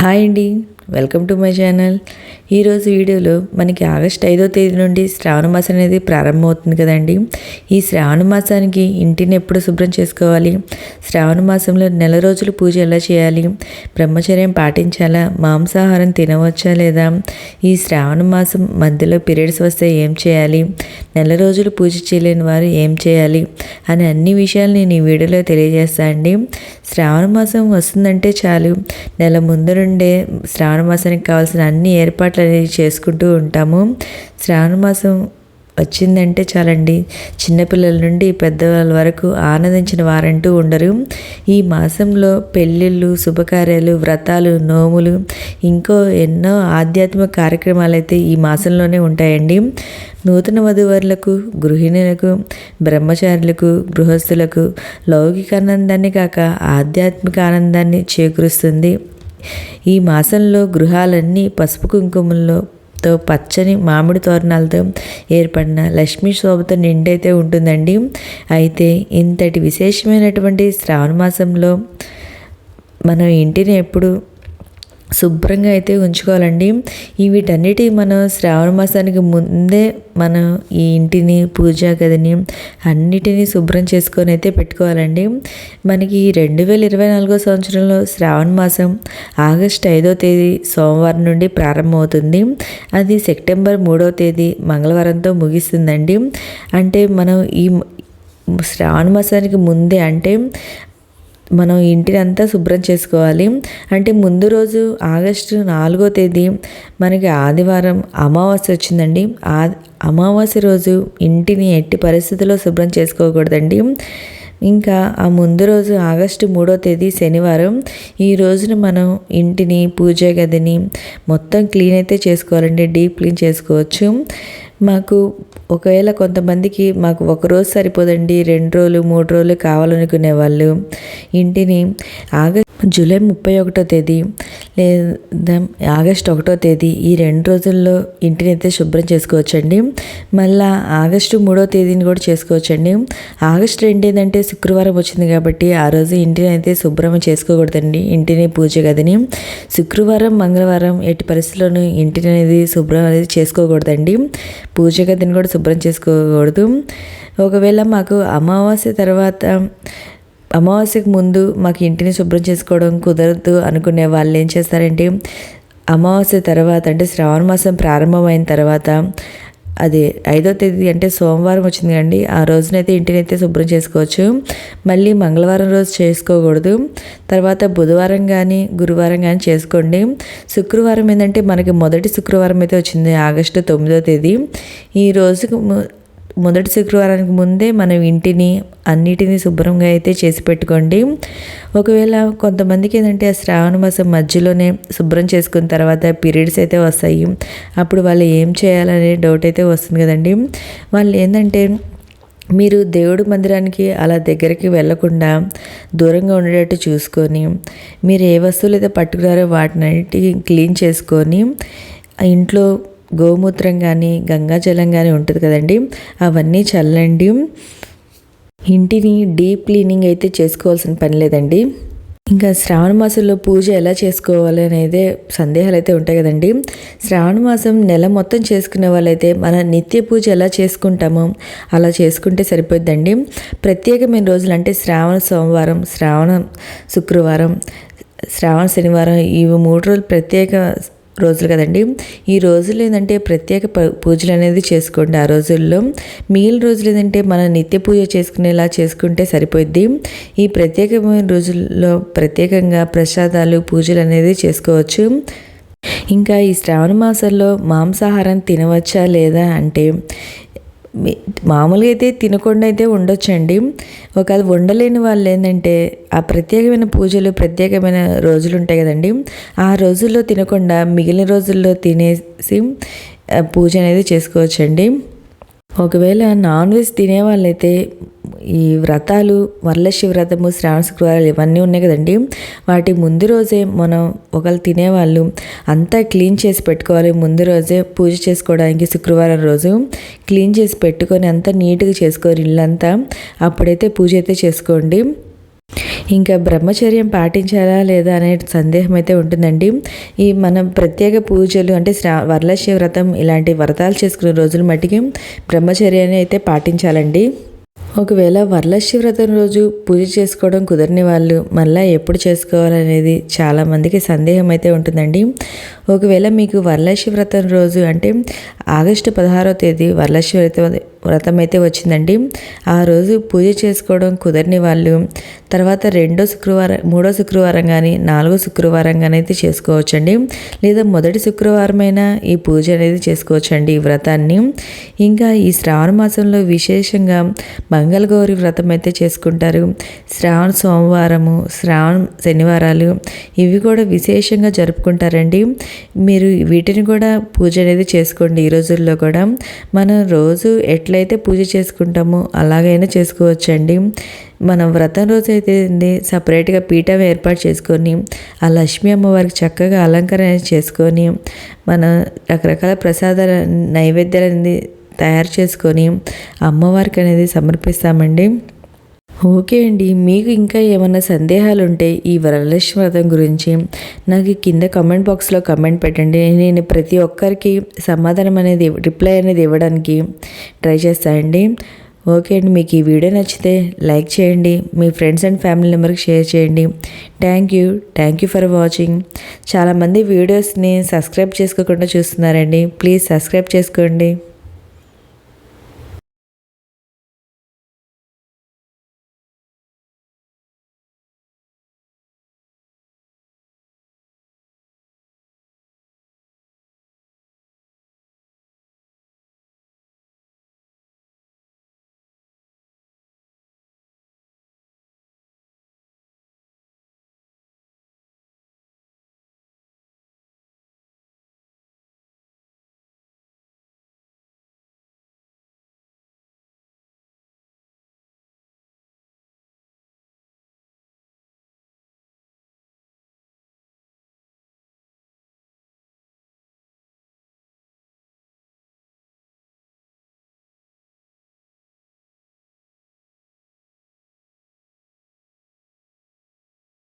Hi అండి, welcome to my channel. ఈరోజు వీడియోలో మనకి ఆగస్ట్ 5వ తేదీ నుండి శ్రావణ మాసం అనేది ప్రారంభమవుతుంది కదండి. ఈ శ్రావణ మాసానికి ఇంటిని ఎప్పుడు శుభ్రం చేసుకోవాలి, శ్రావణ మాసంలో నెల రోజులు పూజ ఎలా చేయాలి, బ్రహ్మచర్యం పాటించాలా, మాంసాహారం తినవచ్చా లేదా, ఈ శ్రావణ మాసం మధ్యలో పీరియడ్స్ వస్తే ఏం చేయాలి, నెల రోజులు పూజ చేయలేని వారు ఏం చేయాలి అని అన్ని విషయాలు నేను ఈ వీడియోలో తెలియజేస్తాను అండి. శ్రావణ మాసం వస్తుందంటే చాలు నెల ముందు నుండే శ్రావణ మాసానికి కావాల్సిన అన్ని ఏర్పాట్లు అనేవి చేసుకుంటూ ఉంటాము. శ్రావణ మాసం వచ్చిందంటే చాలండి, చిన్నపిల్లల నుండి పెద్దవాళ్ళ వరకు ఆనందించిన వారంటూ ఉండరు. ఈ మాసంలో పెళ్ళిళ్ళు, శుభకార్యాలు, వ్రతాలు, నోములు, ఇంకో ఎన్నో ఆధ్యాత్మిక కార్యక్రమాలు అయితే ఈ మాసంలోనే ఉంటాయండి. నూతన వధువరులకు, గృహిణులకు, బ్రహ్మచారులకు, గృహస్థులకు లౌకిక ఆనందాన్ని కాక ఆధ్యాత్మిక ఆనందాన్ని చేకూరుస్తుంది. ఈ మాసంలో గృహాలన్నీ పసుపు కుంకుమలతో, పచ్చని మామిడి తోరణాలతో ఏర్పడిన లక్ష్మీ శోభతో నిండైతే ఉంటుందండి. అయితే ఇంతటి విశేషమైనటువంటి శ్రావణ మాసంలో మనం ఇంటిని ఎప్పుడు శుభ్రంగా అయితే ఉంచుకోవాలండి. వీటన్నిటి మనం శ్రావణ మాసానికి ముందే మనం ఈ ఇంటిని, పూజా గదిని అన్నిటినీ శుభ్రం చేసుకొని అయితే పెట్టుకోవాలండి. మనకి 2024 సంవత్సరంలో శ్రావణ మాసం ఆగస్ట్ 5వ తేదీ సోమవారం నుండి ప్రారంభమవుతుంది. అది సెప్టెంబర్ 3వ తేదీ మంగళవారంతో ముగిస్తుందండి. అంటే మనం ఈ శ్రావణ మాసానికి ముందే, అంటే మనం ఇంటిని అంతా శుభ్రం చేసుకోవాలి. అంటే ముందు రోజు ఆగస్టు 4వ తేదీ మనకి ఆదివారం అమావాస్య వచ్చిందండి. అమావాస్య రోజు ఇంటిని ఎట్టి పరిస్థితుల్లో శుభ్రం చేసుకోకూడదండి. ఇంకా ఆ ముందు రోజు ఆగస్టు 3వ తేదీ శనివారం. ఈ రోజున మనం ఇంటిని, పూజా గదిని మొత్తం క్లీన్ అయితే చేసుకోవాలండి. డీప్ క్లీన్ చేసుకోవచ్చు. మాకు ఒకవేళ కొంతమందికి మాకు ఒకరోజు సరిపోదండి, 2 రోజులు 3 రోజులు కావాలనుకునే వాళ్ళు ఇంటిని జూలై 31వ తేదీ లేదా ఆగస్ట్ 1వ తేదీ ఈ 2 రోజుల్లో ఇంటిని అయితే శుభ్రం చేసుకోవచ్చండి. మళ్ళీ ఆగస్టు 3వ తేదీని కూడా చేసుకోవచ్చండి. ఆగస్ట్ 2 ఏంటంటే శుక్రవారం వచ్చింది కాబట్టి ఆ రోజు ఇంటిని అయితే శుభ్రం చేసుకోకూడదండి. ఇంటిని, పూజ గదిని శుక్రవారం, మంగళవారం ఎట్టి పరిస్థితుల్లోనూ ఇంటిని అనేది శుభ్రం అనేది చేసుకోకూడదండి. పూజ గదిని కూడా శుభ్రం చేసుకోకూడదు. ఒకవేళ మాకు అమావాస్యకు ముందు మాకు ఇంటిని శుభ్రం చేసుకోవడం కుదరదు అనుకునే వాళ్ళు ఏం చేస్తారంటే, అమావాస్య తర్వాత అంటే శ్రావణ మాసం ప్రారంభమైన తర్వాత, అది 5వ తేదీ అంటే సోమవారం వచ్చింది కండి, ఆ రోజునైతే ఇంటిని అయితే శుభ్రం చేసుకోవచ్చు. మళ్ళీ మంగళవారం రోజు చేసుకోకూడదు. తర్వాత బుధవారం కానీ, గురువారం కానీ చేసుకోండి. శుక్రవారం ఏంటంటే మనకి మొదటి శుక్రవారం అయితే వచ్చింది ఆగస్టు 9వ తేదీ. ఈ రోజుకు మొదటి శుక్రవారానికి ముందే మనం ఇంటిని అన్నిటినీ శుభ్రంగా అయితే చేసి పెట్టుకోండి. ఒకవేళ కొంతమందికి ఏంటంటే ఆ శ్రావణ మాసం మధ్యలోనే శుభ్రం చేసుకున్న తర్వాత పీరియడ్స్ అయితే వస్తాయి. అప్పుడు వాళ్ళు ఏం చేయాలనే డౌట్ అయితే వస్తుంది కదండి. వాళ్ళు ఏంటంటే, మీరు దేవుడి మందిరానికి అలా దగ్గరికి వెళ్ళకుండా దూరంగా ఉండేటట్టు చూసుకొని, మీరు ఏ వస్తువులు అయితే పట్టుకున్నారో వాటిని క్లీన్ చేసుకొని, ఇంట్లో గోమూత్రం కానీ, గంగాజలం కానీ ఉంటుంది కదండి, అవన్నీ చల్లండి. ఇంటిని డీప్ క్లీనింగ్ అయితే చేసుకోవాల్సిన పని లేదండి. ఇంకా శ్రావణ మాసంలో పూజ ఎలా చేసుకోవాలి అనేది సందేహాలు అయితే ఉంటాయి కదండి. శ్రావణ మాసం నెల మొత్తం చేసుకునే వాళ్ళైతే మన నిత్య పూజ ఎలా చేసుకుంటామో అలా చేసుకుంటే సరిపోద్దండి. ప్రత్యేకమైన రోజులు అంటే శ్రావణ సోమవారం, శ్రావణ శుక్రవారం, శ్రావణ శనివారం, ఇవి 3 రోజులు ప్రత్యేక రోజులు కదండి. ఈ రోజులు ఏంటంటే ప్రత్యేక పూజలు అనేది చేసుకోండి. ఆ రోజుల్లో మిగిలిన రోజులు ఏంటంటే మనం నిత్య పూజ చేసుకునేలా చేసుకుంటే సరిపోద్ది. ఈ ప్రత్యేకమైన రోజుల్లో ప్రత్యేకంగా ప్రసాదాలు, పూజలు అనేది చేసుకోవచ్చు. ఇంకా ఈ శ్రావణ మాసంలో మాంసాహారం తినవచ్చా లేదా అంటే, మామూలుగా అయితే తినకుండా అయితే ఉండొచ్చండి. ఒకవేళ ఉండలేని వాళ్ళు ఏంటంటే, ఆ ప్రత్యేకమైన పూజలు, ప్రత్యేకమైన రోజులు ఉంటాయి కదండి, ఆ రోజుల్లో తినకుండా మిగిలిన రోజుల్లో తినేసి పూజ అనేది చేసుకోవచ్చండి. ఒకవేళ నాన్ వెజ్ తినే వాళ్ళైతే ఈ వ్రతాలు, వరలక్ష్మి వ్రతము, శ్రావణ శుక్రవారాలు ఇవన్నీ ఉన్నాయి కదండి, వాటి ముందు రోజే మనం ఒకళ్ళు తినేవాళ్ళు అంతా క్లీన్ చేసి పెట్టుకోవాలి. ముందు రోజే పూజ చేసుకోవడానికి శుక్రవారం రోజు క్లీన్ చేసి పెట్టుకొని అంతా నీట్గా చేసుకోవాలి ఇల్లంతా. అప్పుడైతే పూజ అయితే చేసుకోండి. ఇంకా బ్రహ్మచర్యం పాటించాలా లేదా అనే సందేహం అయితే ఉంటుందండి. ఈ మనం ప్రత్యేక పూజలు అంటే వరలక్ష్మి వ్రతం ఇలాంటి వ్రతాలు చేసుకునే రోజుల మట్టికి బ్రహ్మచర్యాన్ని అయితే పాటించాలండి. ఒకవేళ వరలక్ష్మి వ్రతం రోజు పూజ చేసుకోవడం కుదరని వాళ్ళు మళ్ళీ ఎప్పుడు చేసుకోవాలనేది చాలామందికి సందేహం అయితే ఉంటుందండి. ఒకవేళ మీకు వరలక్ష్మి వ్రతం రోజు అంటే ఆగస్టు 16వ తేదీ వరలక్ష్మి వ్రతం అయితే వచ్చిందండి. ఆ రోజు పూజ చేసుకోవడం కుదరని వాళ్ళు తర్వాత మూడో శుక్రవారం కానీ 4వ శుక్రవారం కానీ అయితే చేసుకోవచ్చండి. లేదా మొదటి శుక్రవారమైనా ఈ పూజ అనేది చేసుకోవచ్చండి ఈ వ్రతాన్ని. ఇంకా ఈ శ్రావణ మాసంలో విశేషంగా మంగళగౌరి వ్రతం అయితే చేసుకుంటారు. శ్రావణ సోమవారము, శ్రావణ శనివారాలు ఇవి కూడా విశేషంగా జరుపుకుంటారండి. మీరు వీటిని కూడా పూజ అనేది చేసుకోండి. ఈ రోజుల్లో కూడా మనం రోజు ఎట్లయితే పూజ చేసుకుంటామో అలాగైనా చేసుకోవచ్చండి. మనం వ్రతం రోజు అయితే సపరేట్గా పీఠం ఏర్పాటు చేసుకొని ఆ లక్ష్మీ అమ్మవారికి చక్కగా అలంకరణ చేసుకొని మన రకరకాల ప్రసాదాల నైవేద్యాలు తయారు చేసుకొని అమ్మవారికి అనేది సమర్పిస్తామండి. ఓకే అండి, మీకు ఇంకా ఏమైనా సందేహాలు ఉంటే ఈ వరలక్ష్మి వ్రతం గురించి నాకు కింద కామెంట్ బాక్స్లో కామెంట్ పెట్టండి. నేను ప్రతి ఒక్కరికి సమాధానం అనేది రిప్లై అనేది ఇవ్వడానికి ట్రై చేస్తానండి. ఓకే అండి, మీకు ఈ వీడియో నచ్చితే లైక్ చేయండి, మీ ఫ్రెండ్స్ అండ్ ఫ్యామిలీ మెంబర్కి షేర్ చేయండి. Thank you for watching. చాలామంది వీడియోస్ని సబ్స్క్రైబ్ చేసుకోకుండా చూస్తున్నారండి. ప్లీజ్ సబ్స్క్రైబ్ చేసుకోండి.